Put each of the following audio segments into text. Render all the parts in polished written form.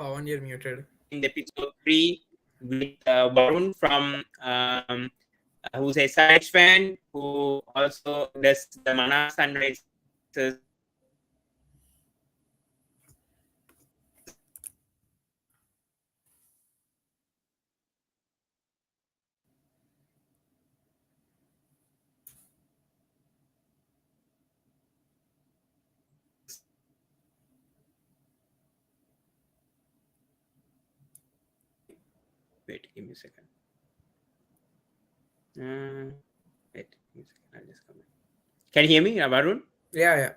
Pawan, you're muted. Episode 3 with Varun from who's a SRH fan, who also does the Mana Sunrises. Wait, give me a second. Wait, give me a second. I'll just come in. Can you hear me, Varun? Yeah.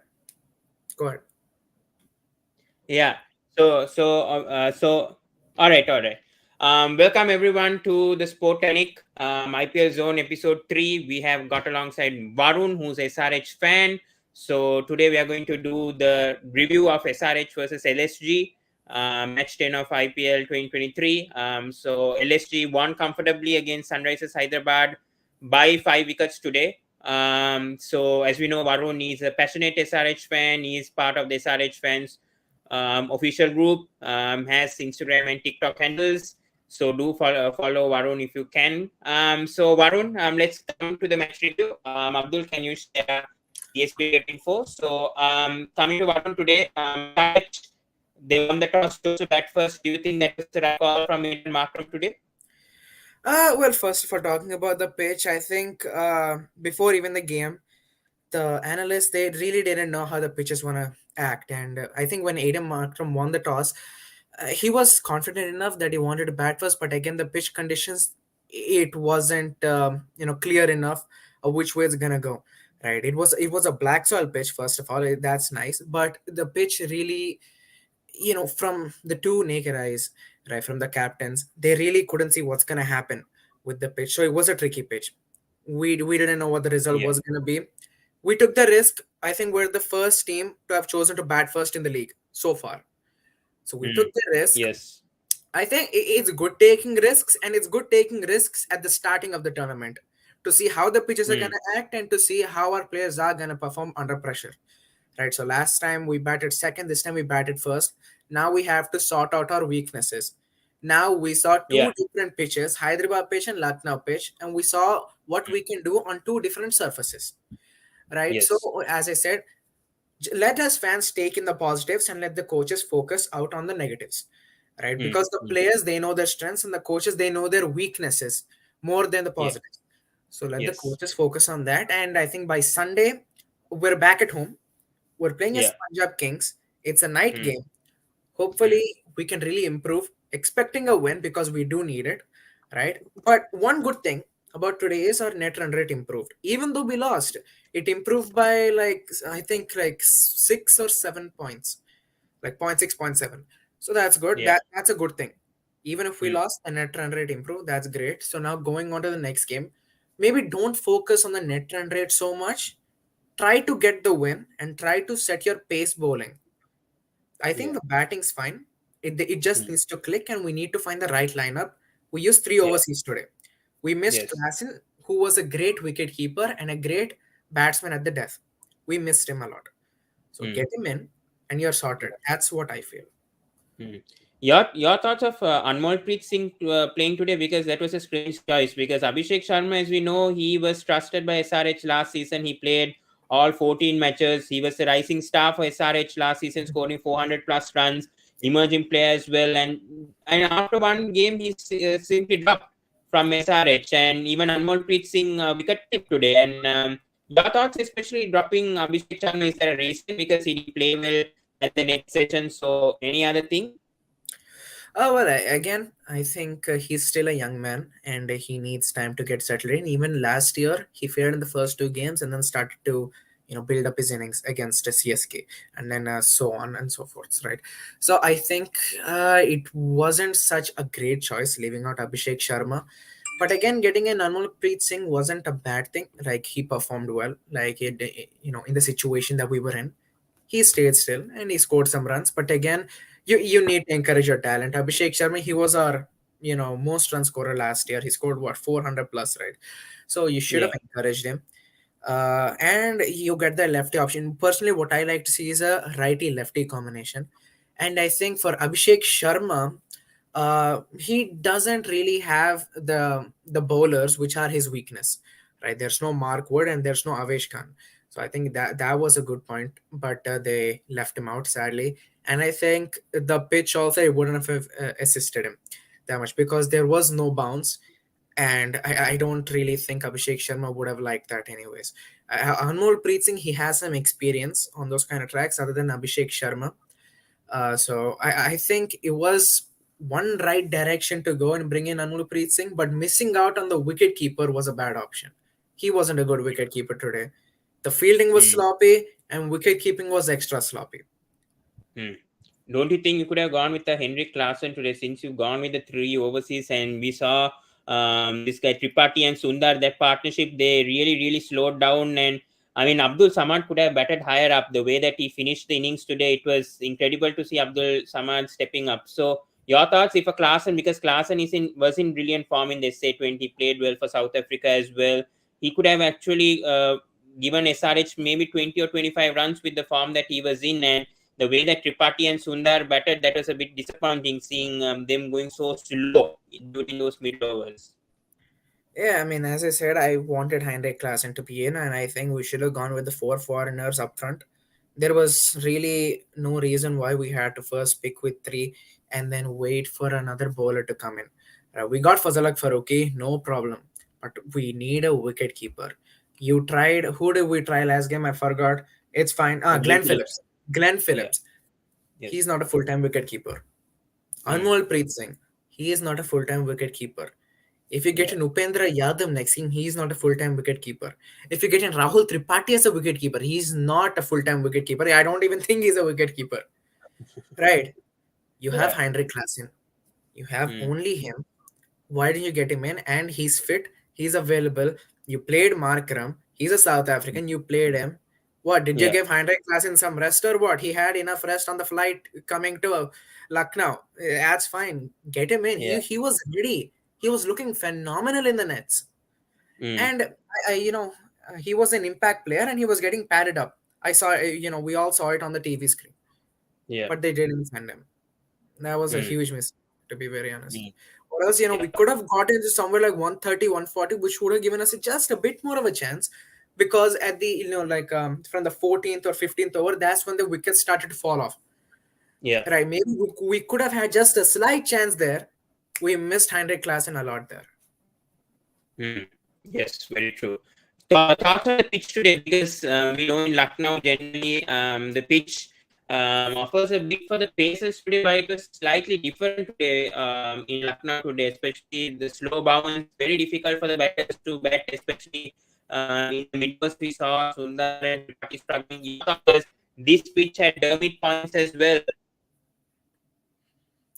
Go ahead. Yeah. So, all right. Welcome everyone to the Sportanic IPL Zone episode 3. We have got alongside Varun, who's a SRH fan. So today we are going to do the review of SRH versus LSG, match 10 of IPL 2023. So LSG won comfortably against Sunrisers Hyderabad by 5 wickets today. So as we know, Varun is a passionate SRH fan. He is part of the SRH fans official group, has Instagram and TikTok handles. So do follow Varun if you can. So Varun, let's come to the match review. Abdul, can you share the SPL info? So coming to Varun today, they won the toss, chose to bat first. Do you think that was the right call from Indian Markram today? Well, first for talking about the pitch, I think before even the game, the analysts they really didn't know how the pitches wanna act, and I think when Adam Markram won the toss, he was confident enough that he wanted to bat first, but again the pitch conditions it wasn't clear enough of which way it's gonna go. Right, it was a black soil pitch. First of all, that's nice, but the pitch really from the two naked eyes, right, from the captains, they really couldn't see what's going to happen with the pitch, so it was a tricky pitch. We didn't know what the result Yeah. was going to be. We took the risk. I think we're the first team to have chosen to bat first in the league so far, so we took the risk. Yes. I think it's good taking risks, and it's good taking risks at the starting of the tournament to see how the pitches are going to act and to see how our players are going to perform under pressure. Right. So last time we batted second, this time we batted first. Now we have to sort out our weaknesses. Now we saw two Yeah. different pitches, Hyderabad pitch and Lucknow pitch, and we saw what we can do on two different surfaces. Right. So Yes. as I said, let us fans take in the positives and let the coaches focus out on the negatives. Right. Because the players they know their strengths and the coaches they know their weaknesses more than the Yeah. positives. So let the Yes. coaches focus on that. And I think by Sunday, we're back at home. We're playing as Yeah. Punjab Kings. It's a night Mm. game. Hopefully, we can really improve. Expecting a win because we do need it, right? But one good thing about today is our net run rate improved. Even though we lost, it improved by like I think like 6 or 7 points, like point 6, point 7. So that's good. Yeah. That's a good thing. Even if we Mm. lost, the net run rate improved. That's great. So now going on to the next game, maybe don't focus on the net run rate so much. Try to get the win and try to set your pace bowling. I think Yeah. the batting's fine. It just Mm. needs to click, and we need to find the right lineup. We used three Yeah. overseas today. We missed Yes. Klassen, who was a great wicket keeper and a great batsman at the death. We missed him a lot. So Mm. get him in, and you're sorted. That's what I feel. Mm. Your thoughts of Anmolpreet Singh playing today, because that was a strange choice, because Abhishek Sharma, as we know, he was trusted by SRH last season. He played all 14 matches. He was the rising star for SRH last season, scoring 400 plus runs, emerging player as well. And after one game, he simply dropped from SRH. And even Anmolpreet Singh wicket tip today. And your thoughts, especially dropping Abhishek Sharma, is there a reason because he didn't play well at the next session? So any other thing? Oh well, again, I think he's still a young man, and he needs time to get settled in. Even last year, he failed in the first two games, and then started to, build up his innings against CSK, and then so on and so forth, right? So I think it wasn't such a great choice leaving out Abhishek Sharma, but again, getting an Anmolpreet Singh wasn't a bad thing. Like he performed well, like in the situation that we were in, he stayed still and he scored some runs. But again, you need to encourage your talent. Abhishek Sharma, he was our most run scorer last year. He scored what 400 plus, right? So you should have Yeah. encouraged him. And you get the lefty option. Personally, what I like to see is a righty lefty combination. And I think for Abhishek Sharma, he doesn't really have the bowlers which are his weakness, right? There's no Mark Wood and there's no Avesh Khan. So I think that was a good point, but they left him out sadly. And I think the pitch also it wouldn't have assisted him that much because there was no bounce, and I don't really think Abhishek Sharma would have liked that anyways. Anmol Preet Singh, he has some experience on those kind of tracks other than Abhishek Sharma. So I think it was one right direction to go and bring in Anmol Singh, but missing out on the wicket keeper was a bad option. He wasn't a good wicket keeper today. The fielding was Hmm. sloppy and wicket keeping was extra sloppy. Hmm. Don't you think you could have gone with the Henrik Larsson today, since you've gone with the three overseas and we saw this guy Tripathi and Sundar, that partnership, they really slowed down. And I mean, Abdul Samad could have batted higher up. The way that he finished the innings today, it was incredible to see Abdul Samad stepping up. So your thoughts if a Klaasen, because Klaasen was in brilliant form in the SA20, played well for South Africa as well. He could have actually given SRH maybe 20 or 25 runs with the form that he was in. And the way that Tripathi and Sundar batted, that was a bit disappointing, seeing them going so slow during those mid overs. Yeah, I mean, as I said, I wanted Heinrich Klaasen to be in, and I think we should have gone with the four foreigners up front. There was really no reason why we had to first pick with three and then wait for another bowler to come in. We got Fazalak Farooqi, no problem, but we need a wicket keeper. You tried, who did we try last game? I forgot. It's fine. Glenn Glenn Phillips. Phillips. Glenn Yeah. Phillips. He's Yes. not a full time wicket keeper. Mm. Anmol Preet Singh. He is not a full time wicket keeper. If you get Yeah. an Upendra Yadav next game, he's not a full-time wicketkeeper. If you get in Rahul Tripathi as a wicketkeeper, he's not a full-time wicketkeeper. I don't even think he's a wicketkeeper. Right? You have Yeah. Heinrich Klaasen. You have Mm. only him. Why didn't you get him in? And he's fit. He's available. You played Markram. He's a South African. You played him. What did you Yeah. give Heinrich Klaasen some rest or what? He had enough rest on the flight coming to Lucknow. That's fine. Get him in. Yeah. He was ready. He was looking phenomenal in the nets. Mm. And he was an impact player and he was getting padded up. I saw, we all saw it on the TV screen, Yeah. but they didn't send him. That was a Mm. huge mistake, to be very honest. Mm. Or else, Yeah. we could have gotten to somewhere like 130, 140, which would have given us just a bit more of a chance. Because at the, like from the 14th or 15th over, that's when the wickets started to fall off. Yeah. Right? Maybe we could have had just a slight chance there. We missed Heinrich Klaasen a lot there. Mm. Yes, very true. Thoughts on the pitch today, because we know in Lucknow generally the pitch offers a bit for the paces today, but it was slightly different today in Lucknow today, especially the slow bounce, very difficult for the batters to bat, especially in the mid-overs we saw Sundar and Tripathi struggling. You thought this pitch had dermit points as well.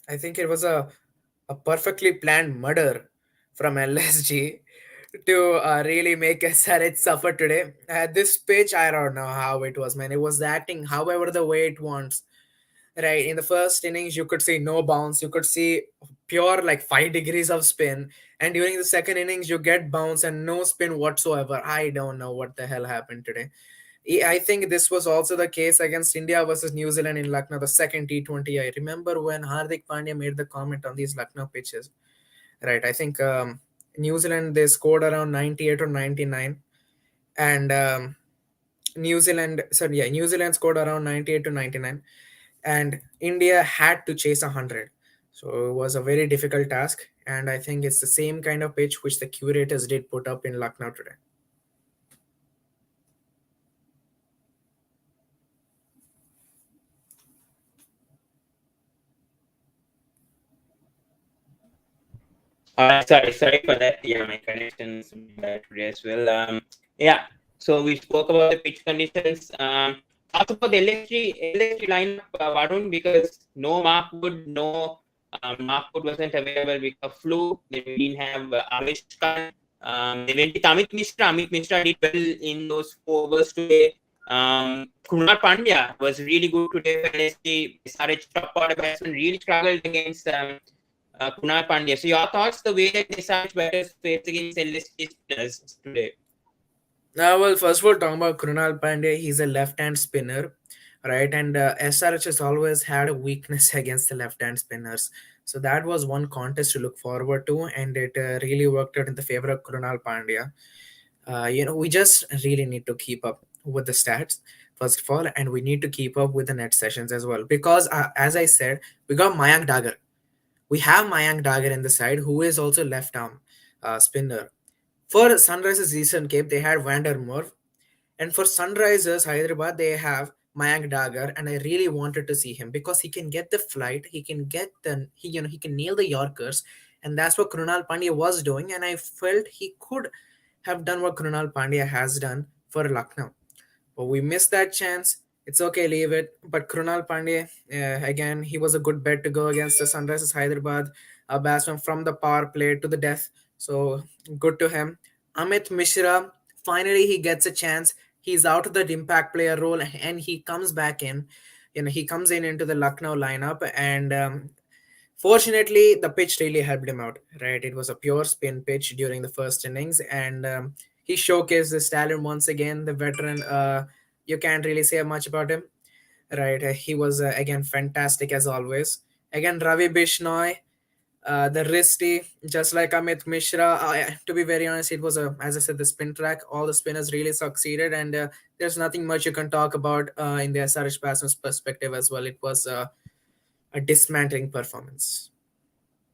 I think it was a perfectly planned murder from LSG to really make SRH suffer today. At this pitch, I don't know how it was, man. It was acting however the way it wants. Right. In the first innings, you could see no bounce. You could see pure like 5 degrees of spin. And during the second innings, you get bounce and no spin whatsoever. I don't know what the hell happened today. I think this was also the case against India versus New Zealand in Lucknow, the second T20. I remember when Hardik Pandya made the comment on these Lucknow pitches. Right. I think New Zealand, they scored around 98 or 99. And New Zealand scored around 98 to 99. And India had to chase 100. So it was a very difficult task. And I think it's the same kind of pitch which the curators did put up in Lucknow today. Sorry for that. Yeah, my connection is a bit bad today as well. Yeah, so we spoke about the pitch conditions. Also for the LSG lineup, Varun, because no Mark Wood, no Mark Wood wasn't available with a flu. Then we didn't have Avesh Khan. They went with Amit Mishra. Amit Mishra did well in those 4 overs today. Kunal Pandya was really good today for LSG. SRH top order batsman really struggled against Kunal Pandya. So your thoughts the way that the Sarge batters face against LSG spinners today? Well, first of all, talking about Krunal Pandya, he's a left-hand spinner. right? And SRH has always had a weakness against the left-hand spinners. So that was one contest to look forward to, and it really worked out in the favor of Krunal Pandya. We just really need to keep up with the stats first of all, and we need to keep up with the net sessions as well. Because as I said, we got Mayank Dagger. We have Mayank Dagger in the side, who is also left arm spinner. For Sunrisers Eastern Cape, they had Vandermeer, and for Sunrisers Hyderabad, they have Mayank Dagger, and I really wanted to see him because he can get the flight, he can get he can nail the Yorkers, and that's what Krunal Pandya was doing, and I felt he could have done what Krunal Pandya has done for Lucknow. But we missed that chance. It's okay, leave it. But Krunal Pandey, again, he was a good bet to go against the Sunrisers Hyderabad, a batsman from the power play to the death. So good to him. Amit Mishra, finally he gets a chance. He's out of that impact player role and he comes back in. He comes in into the Lucknow lineup, and fortunately, the pitch really helped him out, right? It was a pure spin pitch during the first innings, and he showcased his talent once again. The veteran, you can't really say much about him, right? He was, again, fantastic as always. Again, Ravi Bishnoi, the wristy, just like Amit Mishra. To be very honest, it was, as I said, the spin track. All the spinners really succeeded, and there's nothing much you can talk about in the SRH batsman's perspective as well. It was a dismantling performance.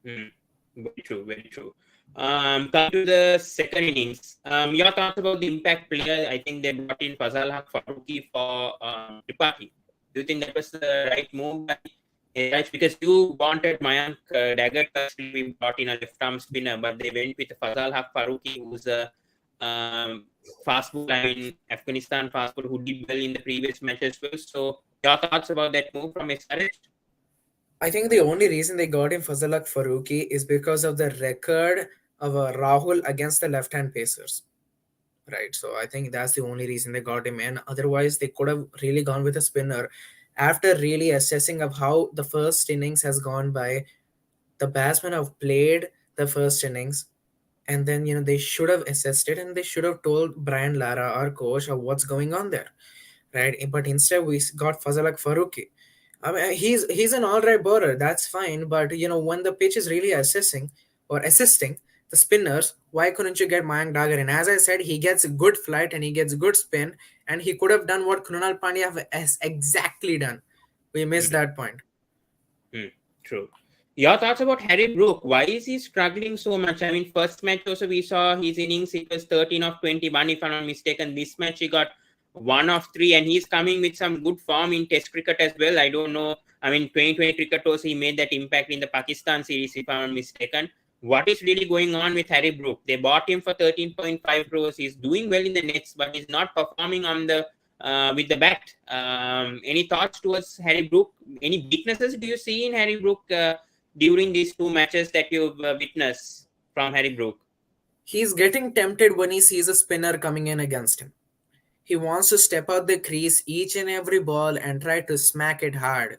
Hmm. Very true, very true. Coming to the second innings, your thoughts about the impact player? I think they brought in Fazal Haq Faruqi for Tripathi. Do you think that was the right move by SRH? Because you wanted Mayank Dagger to actually be brought in a left arm spinner, but they went with Fazal Haq Faruqi, who's a fast ball. I mean, Afghanistan fast ball who did well in the previous match as well. So, your thoughts about that move from SRH? I think the only reason they got him Fazalak Faruqi is because of the record of Rahul against the left-hand pacers, right? So I think that's the only reason they got him in. Otherwise, they could have really gone with a spinner. After really assessing of how the first innings has gone by, the batsmen have played the first innings, and then they should have assessed it, and they should have told Brian Lara, our coach, of what's going on there, right? But instead, we got Fazalak Faruqi. I mean, he's an all right bowler. That's fine. But when the pitch is really assessing or assisting the spinners, why couldn't you get Mayank Dagger? And as I said, he gets good flight and he gets good spin, and he could have done what Krunal Pandya has exactly done. We missed Hmm. that point. Hmm, true. Your thoughts about Harry Brook? Why is he struggling so much? I mean, first match also we saw his innings, it was 13 of 21, if I'm not mistaken. This match he got 1 of 3, and he's coming with some good form in Test cricket as well. I don't know. I mean, 2020 cricket also he made that impact in the Pakistan series, if I'm not mistaken. What is really going on with Harry Brook? They bought him for 13.5 crores. He's doing well in the nets, but he's not performing on the with the bat. Any thoughts towards Harry Brook? Any weaknesses do you see in Harry Brook during these two matches that you've witnessed from Harry Brook? He's getting tempted when he sees a spinner coming in against him. He wants to step out the crease each and every ball and try to smack it hard.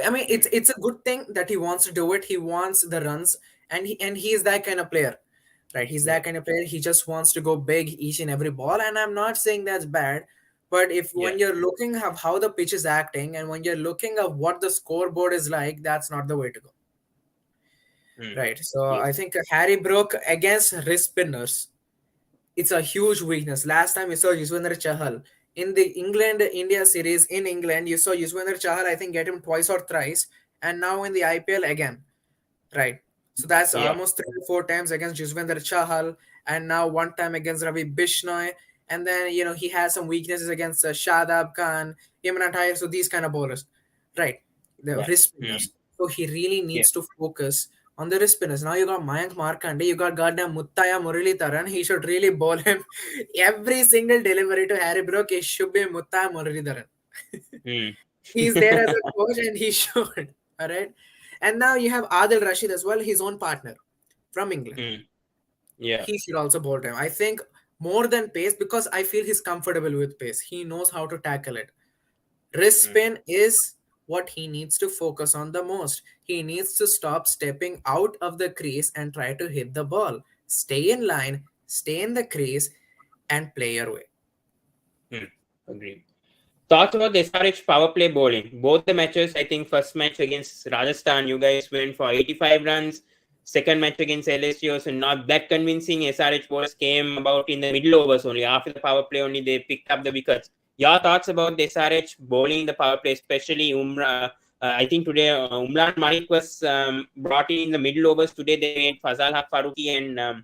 I mean, it's Mm, it's a good thing that he wants to do it. He wants the runs, and he is that kind of player, right? He's mm, that kind of player. He just wants to go big each and every ball, and I'm not saying that's bad. But if yeah. when you're looking at how the pitch is acting, and when you're looking at what the scoreboard is like, that's not the way to go, Mm, right? So I yes. think Harry Brook against wrist spinners, it's a huge weakness. Last time you saw Yuzvendra Chahal in the England India series in England, you saw Yuzvendra Chahal, I think, get him twice or thrice, and now in the IPL again, right? So that's Yeah. almost 3 or 4 times against Yuzvendra Chahal, and now one time against Ravi Bishnoi, and then he has some weaknesses against Shadab Khan, Imran Tahir, so these kind of bowlers, right? The Yeah. wrist Mm, spinners. So he really yeah. needs to focus on the wrist spinners. Now you got Mayank Markande, you got goddamn Muttaya Muralidharan. He should really bowl him every single delivery to Harry Brook. It should be Muttaya Muralidharan. Mm. He's there as a coach and he should. All right. And now you have Adil Rashid as well, his own partner from England. Mm, yeah. He should also bowl him. I think more than pace because I feel he's comfortable with pace. He knows how to tackle it. Wrist Mm, spin is what he needs to focus on the most. He needs to stop stepping out of the crease and try to hit the ball. Stay in line, stay in the crease, and play your way. mm. Agree. Thoughts about the SRH power play bowling? Both the matches, I think first match against Rajasthan, you guys went for 85 runs. Second match against LSG also not that convincing. SRH bowlers came about in the middle overs only. After the power play only, they picked up the wickets. Your thoughts about the SRH bowling in the power play, especially I think today Umran Malik was brought in the middle overs. Today they made Fazal Haq Faruqi and I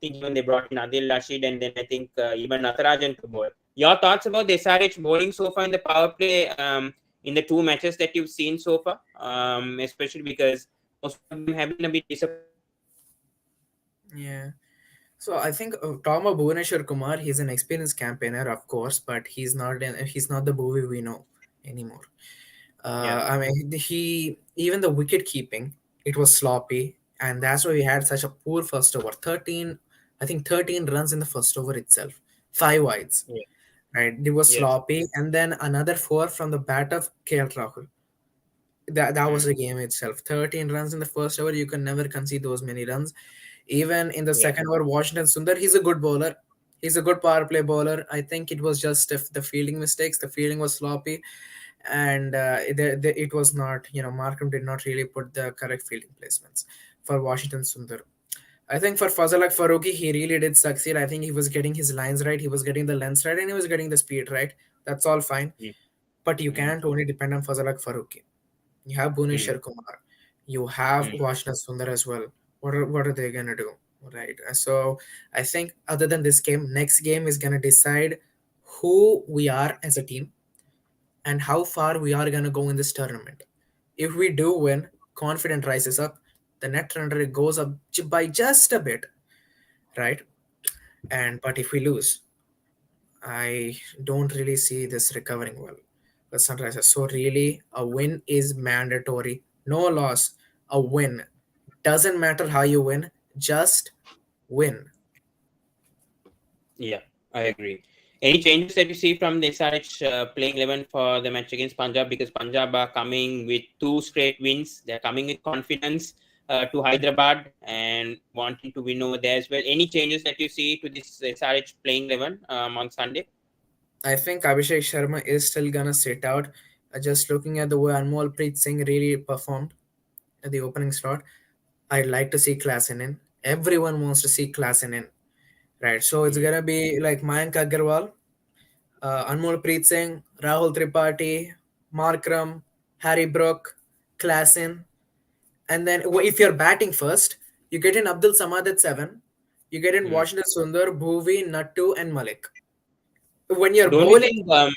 think even they brought in Adil Rashid and then I think even Natarajan to bowl. Your thoughts about the SRH bowling so far in the power play in the two matches that you've seen so far, especially because most of them have been a bit disappointing. Yeah. So I think Tama Bhuvaneshwar Kumar, he's an experienced campaigner, of course, but he's not the Bhuvi we know anymore. Yeah, I mean, he even the wicket keeping, it was sloppy, and that's why we had such a poor first over. 13, I think 13 runs in the first over itself, five wides. yeah, Right, it was yes, sloppy, and then another four from the bat of KL Rahul. That was mm, the game itself. 13 runs in the first over. You can never concede those many runs. Even in the yeah, second over, Washington Sundar, he's a good bowler. He's a good power play bowler. I think it was just if the fielding mistakes. The fielding was sloppy, and it was not. Markham did not really put the correct fielding placements for Washington Sundar. I think for Fazalak Faruqi, he really did succeed. I think he was getting his lines right, he was getting the length right, and he was getting the speed right. That's all fine. mm, But you mm, can't only depend on Fazalak Faruqi. You have mm, Bhuneshwar Kumar. You have mm, Washington Sundar as well. What are they gonna do? Right. So I think other than this game, next game is gonna decide who we are as a team and how far we are gonna go in this tournament. If we do win, confident rises up. The net run rate goes up by just a bit, right? And but if we lose, I don't really see this recovering well for Sunrisers. So really, a win is mandatory. No loss. A win. Doesn't matter how you win, just win. yeah. I agree. Any changes that you see from the SRH playing 11 for the match against Punjab? Because Punjab are coming with two straight wins. They're coming with confidence to Hyderabad and wanting to win over there as well. Any changes that you see to this SRH playing 11 on Sunday? I think Abhishek Sharma is still gonna sit out. Just looking at the way Anmol Preet Singh really performed at the opening slot, I'd like to see Klassen in. Everyone wants to see Klassen in, right? So it's Mm. gonna be like Mayank Agarwal, Anmol Preet Singh, Rahul Tripathi, Markram, Harry Brook, Klassen, and then if you're batting first, you get in Abdul Samad at 7, you get in Mm. Washington Sundar, Bhuvi, Nattu, and Malik. When you're Don't you bowling, think yeah.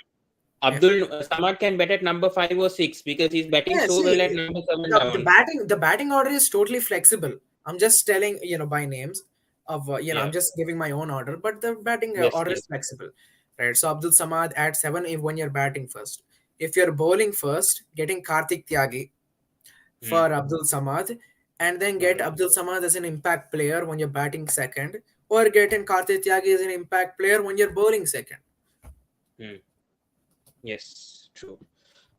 Abdul Samad can bat at number 5 or 6 because he's batting Yeah, so well see, at number 7 the down? batting order is totally flexible. I'm just telling by names of Yeah. I'm just giving my own order, but the batting Yes. order is Yes. flexible, right? So Abdul Samad at 7 if when you're batting first. If you're bowling first, getting Karthik Tyagi Mm. for Abdul Samad, and then get Mm. Abdul Samad as an impact player when you're batting second, or get in Karthik Tyagi as an impact player when you're bowling second. Mm. Yes. True.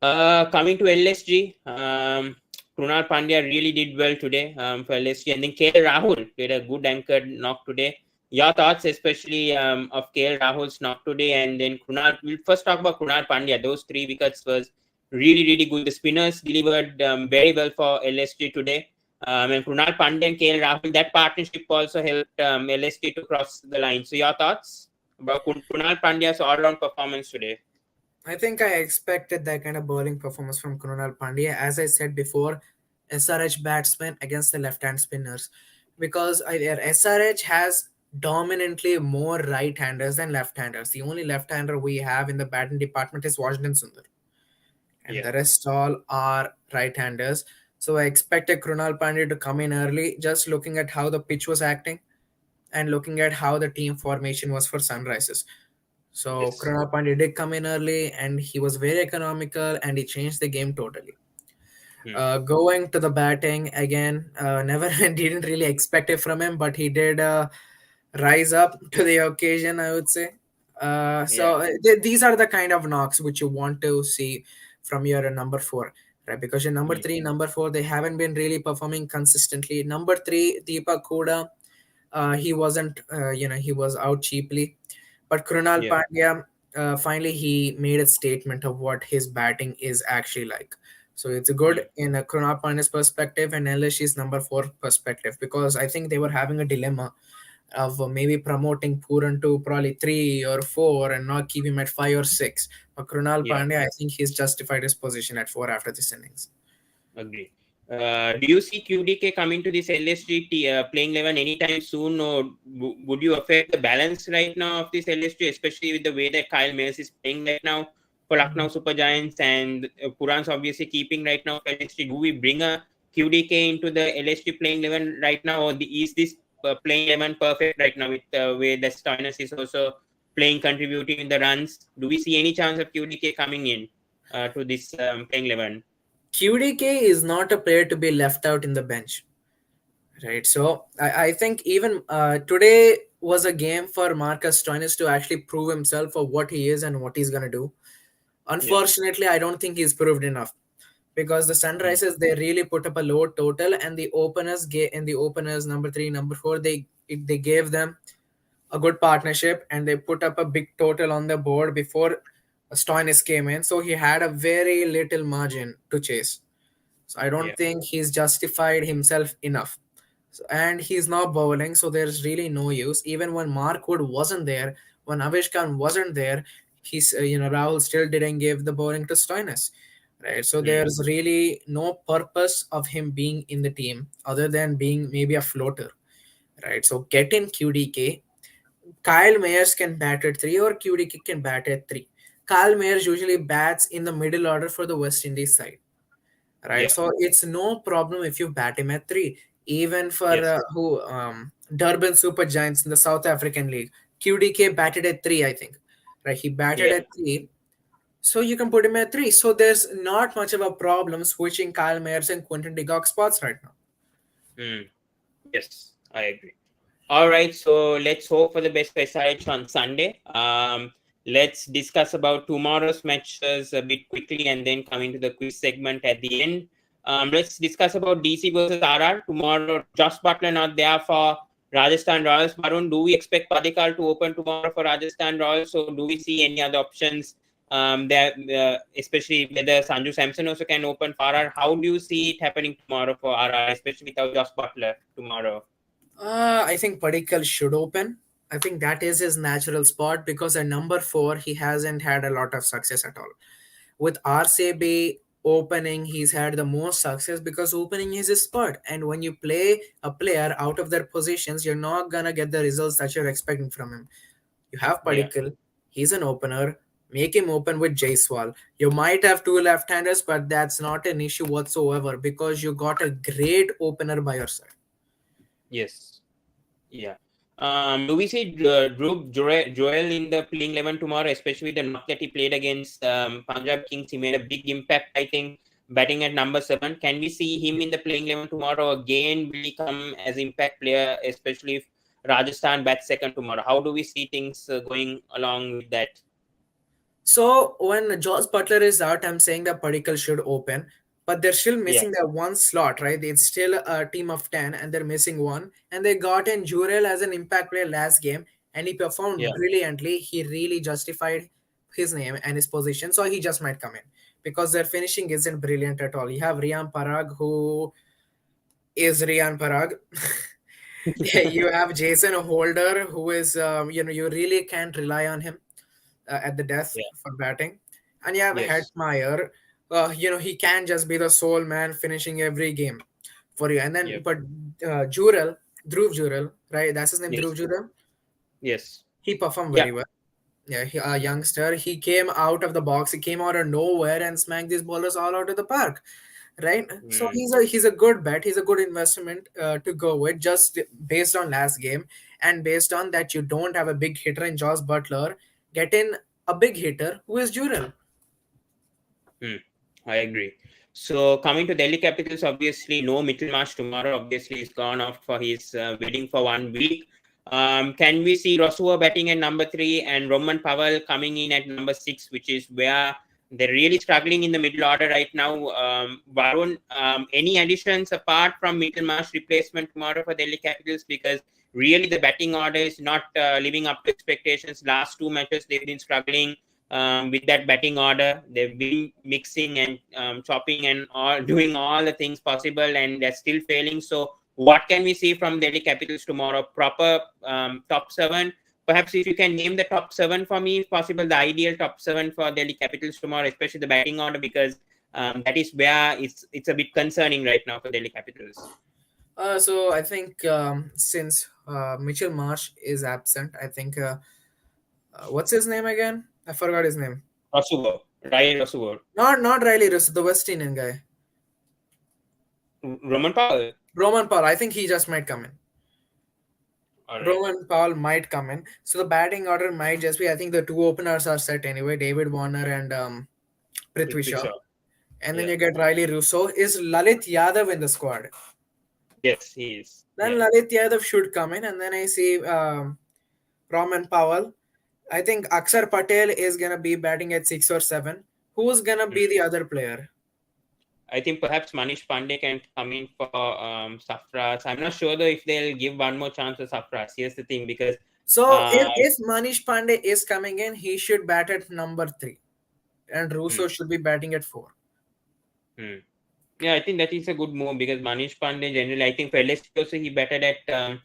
Coming to LSG, Krunal Pandya really did well today for LSG, and then KL Rahul did a good anchor knock today. Your thoughts, especially of KL Rahul's knock today, and then Krunal. We'll first talk about Krunal Pandya. Those 3 wickets was really, really good. The spinners delivered very well for LSG today. And Krunal Pandya and KL Rahul, that partnership also helped LSG to cross the line. So, your thoughts about Krunal Pandya's all-round performance today? I think I expected that kind of bowling performance from Krunal Pandya. As I said before, SRH batsmen against the left-hand spinners, because SRH has dominantly more right-handers than left-handers. The only left-hander we have in the batting department is Washington Sundar, and Yeah. the rest all are right-handers. So I expected Krunal Pandya to come in early, just looking at how the pitch was acting and looking at how the team formation was for Sunrisers. So Yes. Krunal Pandya did come in early, and he was very economical, and he changed the game totally. Hmm. Going to the batting again, never didn't really expect it from him, but he did rise up to the occasion, I would say. Yeah. These are the kind of knocks which you want to see from your number four, right? Because your number Hmm. three, number four, they haven't been really performing consistently. Number three, Deepak Huda, he wasn't, he was out cheaply. But Krunal Yeah. Pandya, finally he made a statement of what his batting is actually like. So it's good Mm. in a Krunal Pandya's perspective and LSG's number four perspective, because I think they were having a dilemma of maybe promoting Puran to probably three or four and not keep him at five or six. But Krunal Yeah. Pandya, I think he's justified his position at four after this innings. Agree. Do you see QDK coming to this LSG playing 11 anytime soon, or would you affect the balance right now of this LSG, especially with the way that Kyle Mills is playing right now for Lucknow Super Giants, and Puran's obviously keeping right now for LSG? Do we bring a QDK into the LSG playing 11 right now, or is this playing 11 perfect right now with the way that Stoinis is also playing, contributing in the runs? Do we see any chance of QDK coming in to this playing 11? QDK is not a player to be left out in the bench. Right. So I think even today was a game for Marcus Stoinis to actually prove himself for what he is and what he's going to do. Yeah. Unfortunately, I don't think he's proved enough, because the Mm. Sunrisers, they really put up a low total, and the openers number three, number four, they gave them a good partnership, and they put up a big total on the board before Stoinis came in. So he had a very little margin to chase. So I don't Yeah. think he's justified himself enough. So, and he's not bowling, so there's really no use. Even when Mark Wood wasn't there, when Avish Khan wasn't there, Rahul still didn't give the bowling to Stoinis, right? So Mm. there's really no purpose of him being in the team other than being maybe a floater, right? So get in QDK. Kyle Mayers can bat at three, or QDK can bat at three. Kyle Mayers usually bats in the middle order for the West Indies side, right? Yeah. So it's no problem if you bat him at three. Even for Yes. who Durban Super Giants in the South African League, QDK batted at three, I think. Right, he batted Yeah. at three, so you can put him at three. So there's not much of a problem switching Kyle Mayers and Quentin de Kock spots right now. Mm. Yes, I agree. All right, so let's hope for the best for SRH on Sunday. Let's discuss about tomorrow's matches a bit quickly, and then come into the quiz segment at the end. Let's discuss about DC versus RR tomorrow. Josh Butler not there for Rajasthan Royals. Varun, do we expect Padikal to open tomorrow for Rajasthan Royals? So do we see any other options there, especially whether Sanju Samson also can open for RR? How do you see it happening tomorrow for RR, especially without Josh Butler tomorrow? I think Padikkal should open. I think that is his natural spot, because at number four, he hasn't had a lot of success at all. With RCB opening, he's had the most success because opening is his spot. And when you play a player out of their positions, you're not gonna get the results that you're expecting from him. You have Yeah. Padikkal, he's an opener. Make him open with Jaiswal. You might have two left-handers, but that's not an issue whatsoever, because you got a great opener by your side. Yes. Yeah. Do we see Joel in the playing 11 tomorrow, especially with the knock that he played against Punjab Kings? He made a big impact, I think, batting at number 7. Can we see him in the playing 11 tomorrow again? Will he come as impact player, especially if Rajasthan bats second tomorrow? How do we see things going along with that? So when Josh Butler is out, I'm saying that Padikkal should open, but they're still Yeah. missing that one slot, right? It's still a team of 10, and they're missing one. And they got in Jurel as an impact player last game, and he performed Yeah. brilliantly. He really justified his name and his position, so he just might come in, because their finishing isn't brilliant at all. You have Rian Parag, who is Rian Parag. You have Jason Holder, who is, you really can't rely on him at the death Yeah. for batting. And you have Yes. Hetmeyer. He can just be the sole man finishing every game for you. And then, Yep. but Jurel, Dhruv Jurel, right? That's his name, Dhruv Yes. Jurel. Yes. He performed Yeah. very well. Yeah, a youngster. He came out of the box. He came out of nowhere and smacked these bowlers all out of the park, right? So Mm. he's a good bet. He's a good investment to go with, just based on last game, and based on that you don't have a big hitter in Josh Butler. Get in a big hitter who is Jurel. Hmm, I agree. So coming to Delhi Capitals, obviously no Mittelmarsh tomorrow. Obviously, he's gone off for his wedding for 1 week. Can we see Rosua batting at number 3 and Roman Powell coming in at number 6, which is where They're really struggling in the middle order right now. Varun, any additions apart from Middlemarsh replacement tomorrow for Delhi Capitals? Because really the batting order is not living up to expectations. Last two matches they've been struggling with that batting order. They've been mixing and chopping and all, doing all the things possible, and they're still failing. So what can we see from Delhi Capitals tomorrow? Proper top seven. Perhaps if you can name the top seven for me, if possible, the ideal top seven for Delhi Capitals tomorrow, especially the batting order, because that is where it's a bit concerning right now for Delhi Capitals. So I think since Mitchell Marsh is absent, I think what's his name again? I forgot his name. Rasuvo, Riley Rasuvo, Not Riley Russ, the West Indian guy. Roman Powell. Roman Paul. I think he just might come in. All right, Roman Paul might come in. So the batting order might just be. I think the two openers are set anyway. David Warner and Prithvi Prithvi Shaw. Shaw. And then Yeah. you get Riley Russo. Is Lalit Yadav in the squad? Yes, he is. Then Yeah. Lalit Yadav should come in, and then I see Roman Powell. I think Akshar Patel is gonna be batting at 6 or 7. Who's gonna be the other player? I think perhaps Manish Pandey can come in for Safras. I'm not sure though if they'll give one more chance to Safras. Here's the thing, because So uh, if Manish Pandey is coming in, he should bat at number 3, and hmm, Russo should be batting at 4. hmm. Yeah, I think that is a good move because Manish Pandey generally, I think for LSG also he batted at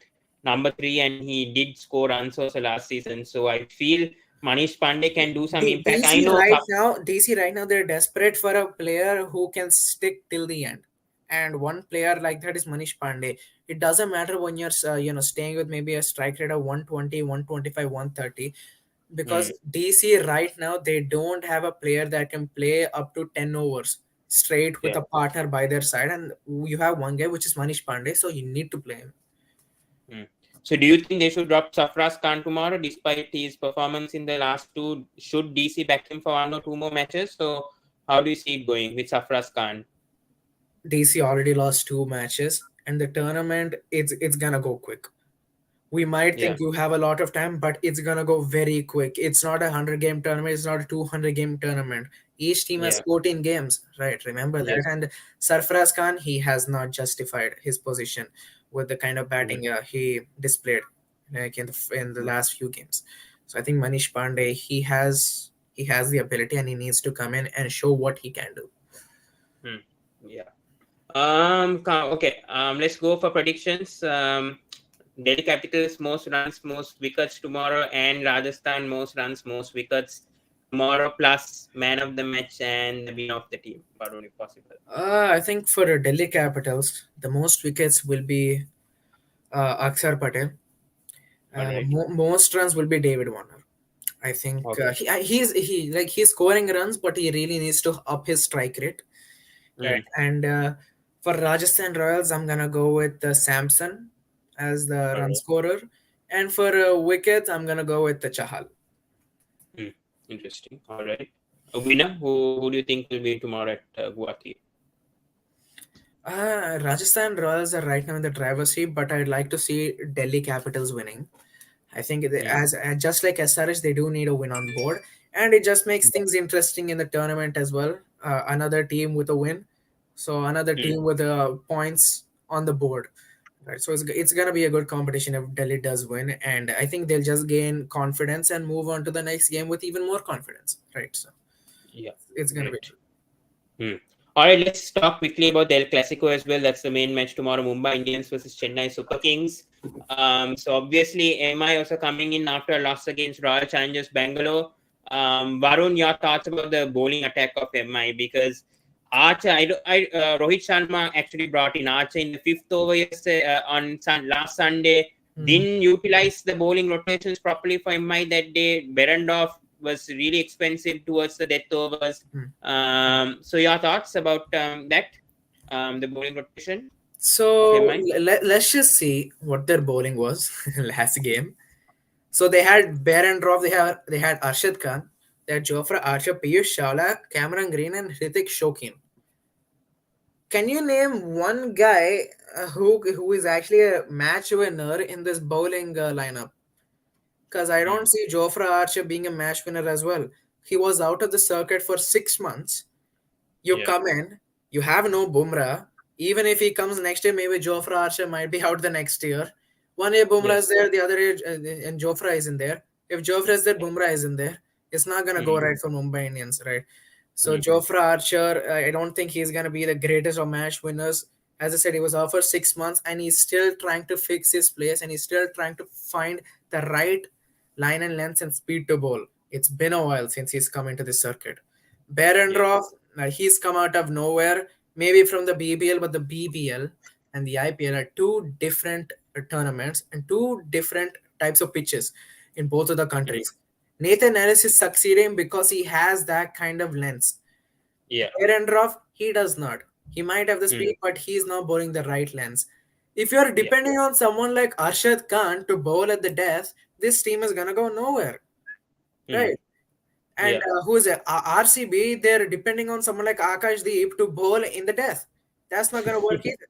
number 3 and he did score runs also last season. So I feel Manish Pandey can do some impact. I know DC right now they're desperate for a player who can stick till the end, and one player like that is Manish Pandey. It doesn't matter when you're staying with maybe a strike rate of 120, 125, 130, hmm, because DC right now they don't have a player that can play up to 10 overs straight with yeah. a partner by their side, and you have one guy which is Manish Pandey, so you need to play him. Hmm. So do you think they should drop Safras Khan tomorrow despite his performance in the last two? Should DC back him for one or two more matches? So how do you see it going with Safras Khan? DC already lost 2 matches, and the tournament it's gonna go quick. We might Yeah, think you have a lot of time, but it's gonna go very quick. It's not a 100 game tournament, it's not a 200 game tournament. Each team has yeah, 14 games, right? Remember that. yes. And Sarfaraz Khan, he has not justified his position with the kind of Hmm, batting he displayed like in the hmm, last few games. So I think Manish Pandey, he has the ability, and he needs to come in and show what he can do. hmm. Yeah. Okay. Let's go for predictions. Delhi Capitals most runs, most wickets tomorrow, and Rajasthan most runs, most wickets tomorrow, plus man of the match and the win of the team. Varun, if possible. I think for Delhi Capitals, the most wickets will be Akshar Patel. All right. Most runs will be David Warner. I think Okay. he's scoring runs, but he really needs to up his strike rate, right? Mm. And for Rajasthan Royals, I'm gonna go with Samson as the All run right. scorer, and for wickets, I'm gonna go with the Chahal. Mm. Interesting. All right. A winner? Who do you think will win tomorrow at Guwahati? Rajasthan Royals are right now in the driver's seat, but I'd like to see Delhi Capitals winning. I think Mm. as just like SRH, they do need a win on board, and it just makes Yeah. things interesting in the tournament as well. Another team with a win, so another Mm. team with points on the board, right? So it's gonna be a good competition if Delhi does win, and I think they'll just gain confidence and move on to the next game with even more confidence, right? So Yeah. it's gonna be Great. Hmm. All right, let's talk quickly about the El Clasico as well. That's the main match tomorrow, Mumbai Indians versus Chennai Super Kings. So obviously, MI also coming in after a loss against Royal Challengers Bangalore. Varun, your thoughts about the bowling attack of MI? Because Archer, Rohit Sharma actually brought in Archer in the fifth over yesterday, last Sunday. Mhm. Didn't utilize the bowling rotations properly for MI that day. Berendorf was really expensive towards the death overs. Mhm. So your thoughts about that, the bowling rotation of So MI? let's just see what their bowling was last game. So they had Baron Roth, they had Arshad Khan, they had Jofra Archer, Piyush Chawla, Cameron Green, and Hrithik Shokin. Can you name one guy who is actually a match winner in this bowling lineup? Because I Hmm. don't see Jofra Archer being a match winner as well. He was out of the circuit for 6 months. You Yeah. come in, you have no Bumrah. Even if he comes next year, maybe Jofra Archer might be out the next year. One year Bumrah is Yes. there, the other year and Jofra isn't there. If Jofra is there, Bumrah isn't there. It's not gonna go Mm. right for Mumbai Indians, right? So Mm. Jofra Archer, I don't think he's gonna be the greatest of match winners. As I said, he was out for 6 months and he's still trying to fix his place and he's still trying to find the right line and length and speed to bowl. It's been a while since he's come into this circuit. Yeah. Behrendorff, he's come out of nowhere, maybe from the BBL, but the BBL and the IPL are two different tournaments and two different types of pitches in both of the Mm. countries. Nathan Ellis is succeeding because he has that kind of lens. Yeah. Behrendorff, he does not. He might have the Mm. speed, but he's not bowling the right lens. If you're Yeah. depending on someone like Arshad Khan to bowl at the death, this team is gonna go nowhere, Mm. right? And Yeah. who is it? RCB, they're depending on someone like Akash Deep to bowl in the death. That's not going to work either.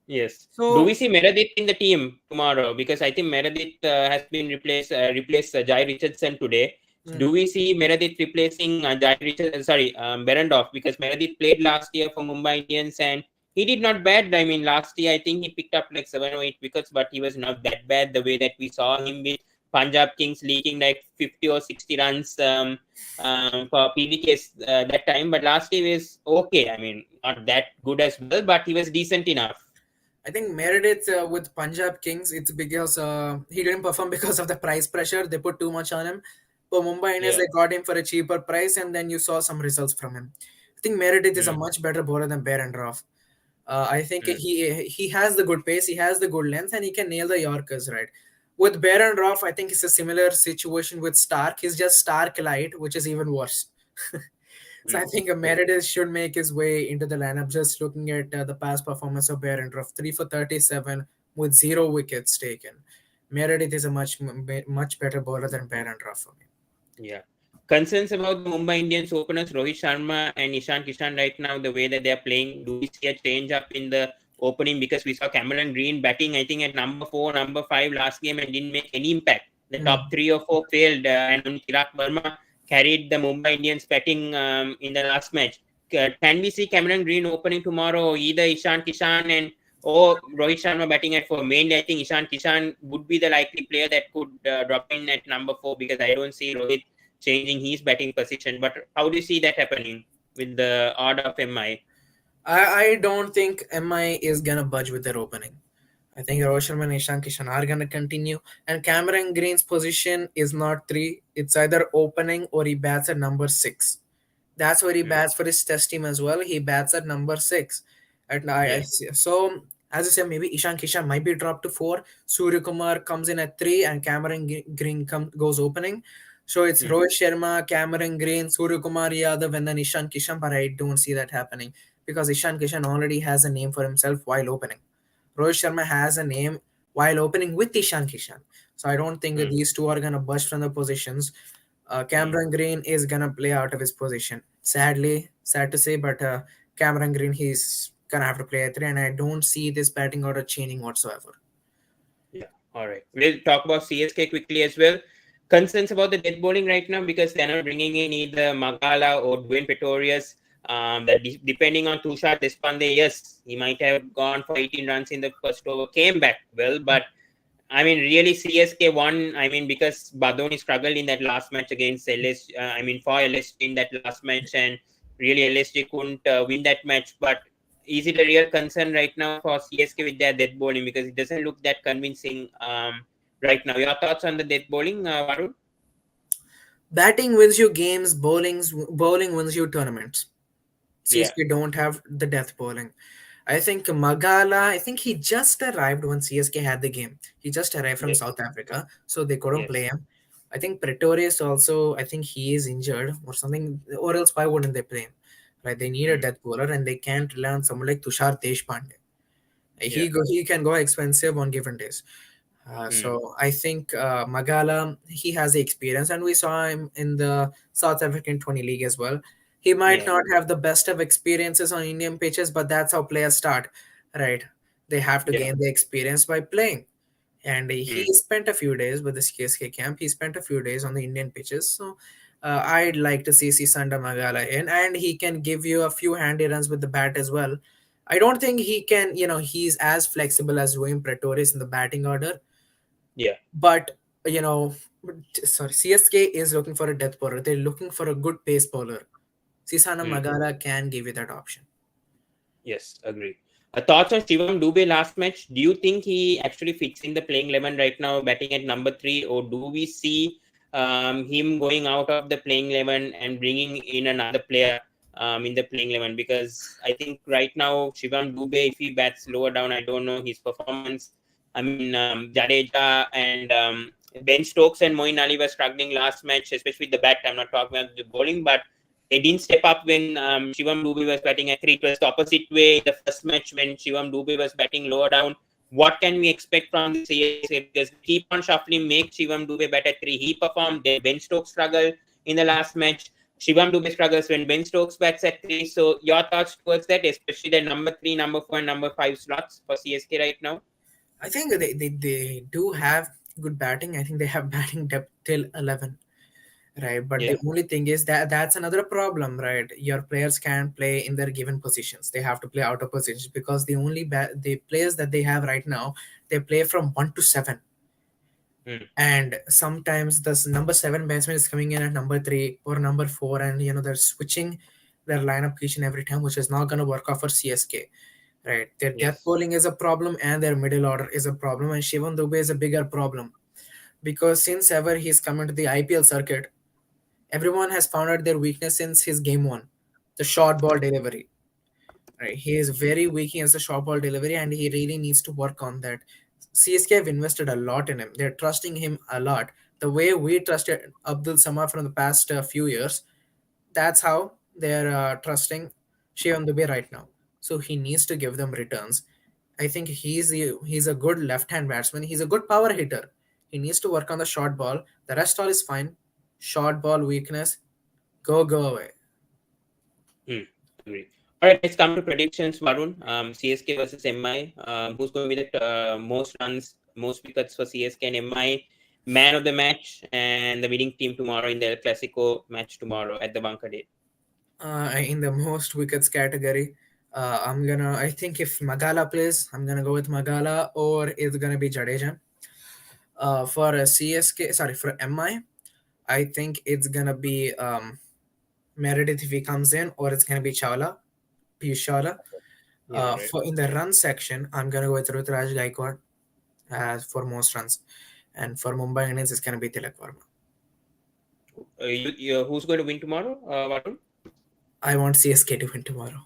Yes. Do we So see Meredith in the team tomorrow? Because I think Meredith has been replaced Jai Richardson today. mm, Do we see Meredith replacing Jai Richardson? Sorry, Behrendorff, because Meredith played last year for Mumbai Indians and he did not bad. I mean, last year I think he picked up like 7 or 8 wickets, but he was not that bad the way that we saw him with Punjab Kings leaking like 50 or 60 runs for PVKs that time. But last year was okay. I mean, not that good as well, but he was decent enough. I think Meredith with Punjab Kings, it's because he didn't perform because of the price pressure. They put too much on him. For Mumbai Indians, Yeah. they got him for a cheaper price, and then you saw some results from him. I think Meredith is a Mm. much better bowler than Behrendorff. I think Mm. he has the good pace, he has the good length, and he can nail the Yorkers right. With Behrendorff, I think it's a similar situation with Stark. He's just Stark light, which is even worse. So I Mm. think Meredith should make his way into the lineup. Just looking at the past performance of Behrendorff, 3 for 37 with 0 wickets taken. Meredith is a much better bowler than Behrendorff for me. Yeah. Concerns about the Mumbai Indians openers Rohit Sharma and Ishan Kishan right now, the way that they are playing. Do we see a change up in the opening? Because we saw Cameron Green batting, I think, at number 4, number 5 last game and didn't make any impact. The top Hmm. 3 or 4 failed, and only Chirag Verma carried the Mumbai Indians batting in the last match. Can we see Cameron Green opening tomorrow? Either Ishan Kishan and or Rohit Sharma batting at 4. Mainly, I think Ishan Kishan would be the likely player that could drop in at number 4 because I don't see Rohit changing his batting position. But how do you see that happening with the order of MI? I don't think MI is gonna budge with their opening. I think Rohit Sharma and Ishan Kishan are gonna continue. And Cameron Green's position is not three. It's either opening or he bats at number six. That's where he Mm. bats for his test team as well. He bats at number six. Yeah. So as I said, maybe Ishan Kishan might be dropped to four. Surya Kumar comes in at three, and Green goes opening. So it's Mm. Rohit Sharma, Cameron Green, Surya Kumar Yadav, and then Ishan Kishan. But I don't see that happening because Ishan Kishan already has a name for himself while opening. Rohit Sharma has a name while opening with Ishan Kishan. So I don't think that Mm. these two are gonna bust from the positions. Mm. Cameron Green is gonna play out of his position. Sadly, sad to say, but Cameron Green he's gonna have to play at three, and I don't see this batting order changing whatsoever. Yeah. All right. We'll talk about CSK quickly as well. Concerns about the death bowling right now because they're not bringing in either Magala or Dwayne Pretorius. That depending on Tushar Deshpande, yes, he might have gone for 18 runs in the first over, came back well, but I mean, really, CSK won. I mean, because Badoni struggled in that last match against LS. I mean, for LSG in that last match, and really LSG couldn't win that match. But is it a real concern right now for CSK with their death bowling because it doesn't look that convincing right now? Your thoughts on the death bowling, Varun? Batting wins you games, bowling wins you tournaments. Yeah. CSK don't have the death bowling. I think Magala, I think he just arrived when CSK had the game. He just arrived from Yes. South Africa, so they couldn't play Yes. him. I think Pretorius also, I think he is injured or something, or else why wouldn't they play him? Right, they need a Mm. death bowler and they can't rely on someone like Tushar Deshpande. Yeah. He can go expensive on given days. Mm. So I think Magala he has the experience, and we saw him in the South African 20 league as well. He might Yeah. not have the best of experiences on Indian pitches, but that's how players start, right? They have to Yeah. gain the experience by playing. And Mm. he spent a few days with the CSK camp. He spent a few days on the Indian pitches. So I'd like to see Sisanda Magala in, and he can give you a few handy runs with the bat as well. I don't think he can, he's as flexible as Wayne Pretorius in the batting order, Yeah. but you know, sorry, CSK is looking for a death bowler. They're looking for a good pace bowler. Sisana Hmm. Magala can give you that option. Yes, agree. Thoughts on Shivam Dube last match? Do you think he actually fits in the playing 11 right now, batting at number 3, or do we see him going out of the playing 11 and bringing in another player in the playing 11? Because I think right now Shivam Dube, if he bats lower down, I don't know his performance. I mean, Jadeja and Ben Stokes and Moeen Ali were struggling last match, especially with the bat. I'm not talking about the bowling, but they didn't step up when Shivam Dube was batting at 3. It was the opposite way in the first match when Shivam Dube was batting lower down. What can we expect from the CSK? Because they keep on shuffling, make Shivam Dube bat at 3. He performed, then Ben Stokes struggled in the last match. Shivam Dube struggles when Ben Stokes bats at 3. So your thoughts towards that, especially the number 3, number 4, and number 5 slots for CSK right now? I think they do have good batting. I think they have batting depth till 11, right? But Yeah. the only thing is that that's another problem, right? Your players can't play in their given positions. They have to play out of positions because the players that they have right now, they play from 1 to 7. Hmm. And sometimes this number 7 batsman is coming in at number 3 or number 4, and they're switching their lineup each and every time, which is not going to work out for CSK, right? Their death Yes. bowling is a problem and their middle order is a problem, and Shivam Dubey is a bigger problem because since ever he's come into the IPL circuit, everyone has found out their weakness since his game one, the short ball delivery. Right, he is very weak against the short ball delivery, and he really needs to work on that. CSK have invested a lot in him. They're trusting him a lot. The way we trusted Abdul Samad from the past few years, that's how they're trusting Shivam Dubey right now. So he needs to give them returns. I think he's a good left-hand batsman. He's a good power hitter. He needs to work on the short ball. The rest all is fine. Short ball weakness, go away. Hmm, agree. All right, let's come to predictions, Varun. CSK versus MI. Who's going to be the most runs, most wickets for CSK and MI? Man of the match and the winning team tomorrow in the Clasico match tomorrow at the Bunker Day. In the most wickets category, I think if Magala plays, I'm gonna go with Magala, or it's gonna be Jadeja. For CSK, sorry, for I think it's gonna be Meredith if he comes in, or it's gonna be Piyush Chawla. Yeah, right. For in the run section, I'm gonna go with Ruturaj Gaikwad for most runs, and for Mumbai Indians, it's gonna be Tilak Verma. Who's going to win tomorrow, Varun? I want CSK to win tomorrow.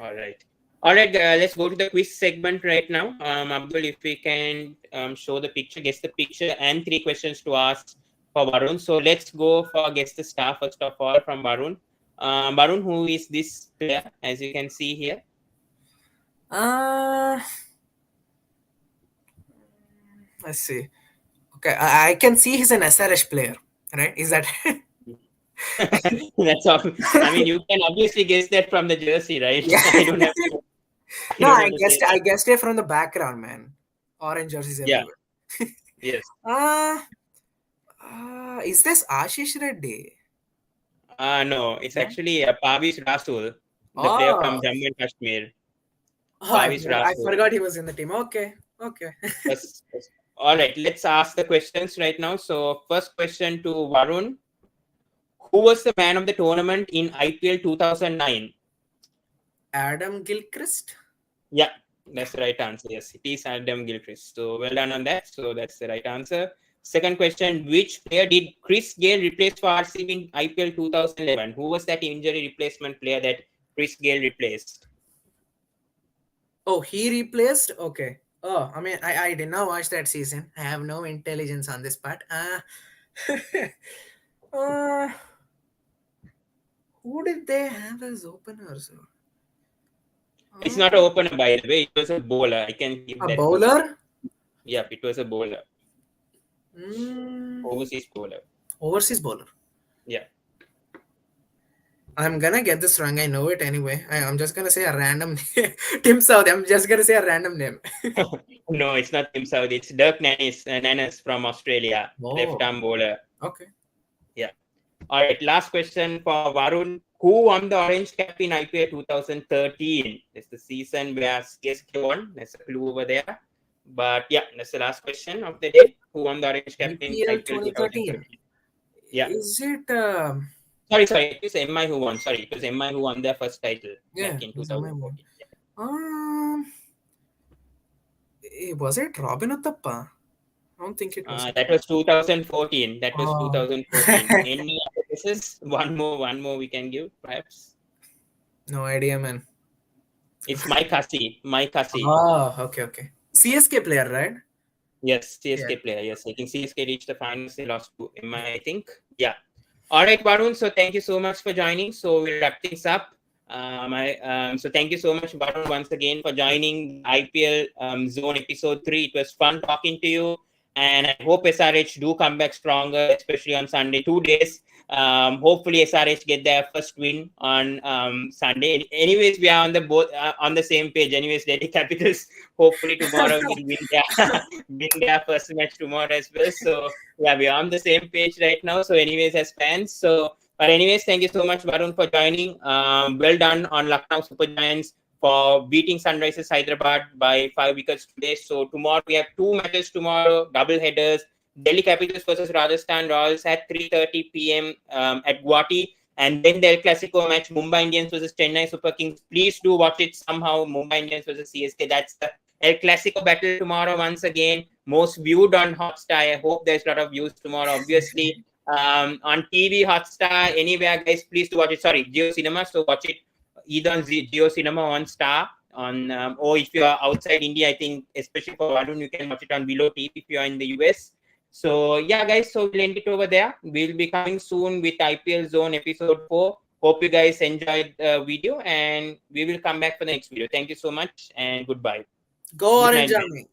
All right. All right, let's go to the quiz segment right now. Abdul, if we can show the picture, guess the picture, and 3 questions to ask for Varun. So let's go for guess the star first of all from Varun. Varun, who is this player? As you can see here. Uh, let's see. Okay, I can see he's an SRH player, right? Is that? That's all. I mean, you can obviously guess that from the jersey, right? Yeah. I don't have to. I No, don't have to say I that. guessed it from the background, man. Orange jerseys Yeah. everywhere. Yes. Uh, is this Ashish Reddy? No, it's No. actually Pavis Rasul, the player Oh, from Jammu and Kashmir. oh, Pavis I Rasul. forgot he was in the team. Okay, okay. Yes. Yes. All right, let's ask the questions right now. So, first question to Varun. Who was the man of the tournament in IPL 2009? Adam Gilchrist. Yeah, that's the right answer. Yes, it is Adam Gilchrist. So, well done on that. So, that's the right answer. Second question. Which player did Chris Gale replace for RCB in IPL 2011? Who was that injury replacement player that Chris Gale replaced? Oh, he replaced. Okay. Oh, I mean, I did not watch that season. I have no intelligence on this part. Uh, who did they have as openers? It's Uh, not an opener, by the way. It was a bowler. I can give a that clue. bowler? Yeah, it was a bowler. Mm, Overseas bowler. overseas bowler. Yeah. I'm gonna get this wrong. I know it anyway. I'm just gonna say a random Tim South. I'm just gonna say a random name. No, it's not Tim South. It's Dirk Nannis from Australia, left Oh, arm bowler. okay. Yeah. All right, last question for Varun. Who won the orange cap in IPL 2013? It's the season where CSK won. There's a clue over there. But yeah, that's the last question of the day. Who won the orange cap in IPL IPL 2013. 2013? Yeah. Is it? Sorry. It was MI who won. Sorry, it was MI who won their first title Yeah, back in was my one. 2014. Yeah. Um, was it Robin Uthappa? I don't think it was. That was 2014. That was Oh. 2014. Any other guesses? One more we can give, perhaps. No idea, man. It's Mike Hussey. Mike Hussey. Oh, okay. CSK player, right? Yes, Yeah. CSK player. Yes, I think CSK reached the finals. They lost to MI, I think. Yeah. All right, Varun. So thank you so much for joining. So we'll wrap things up. So thank you so much, Varun, once again for joining IPL Zone Episode 3. It was fun talking to you. And I hope SRH do come back stronger, especially on Sunday. 2 days. Hopefully SRH get their first win on Sunday. Anyways, we are on the both on the same page. Anyways, Delhi Capitals hopefully tomorrow will win their win their first match tomorrow as well. So yeah, we're on the same page right now. So anyways, as fans, but anyways, thank you so much, Varun, for joining. Well done on Lucknow Super Giants for beating Sunrisers Hyderabad by 5 wickets today. So tomorrow we have two matches tomorrow, double headers. Delhi Capitals versus Rajasthan Royals at 3:30 p.m. At Guwahati. And then the El Clasico match, Mumbai Indians versus Chennai Super Kings. Please do watch it somehow. Mumbai Indians versus CSK. That's the El Clasico battle tomorrow once again. Most viewed on Hotstar. I hope there's a lot of views tomorrow. Obviously, on TV, Hotstar, anywhere, guys, please do watch it. Sorry, Geo Cinema. So watch it either on Geo Cinema on Star. Or if you are outside India, I think especially for Varun, you can watch it on Below TV if you are in the US. So yeah, guys, so we'll end it over there. We'll be coming soon with IPL Zone episode 4. Hope you guys enjoyed the video and we will come back for the next video. Thank you so much and goodbye. Go Good Orange night, guys. Army.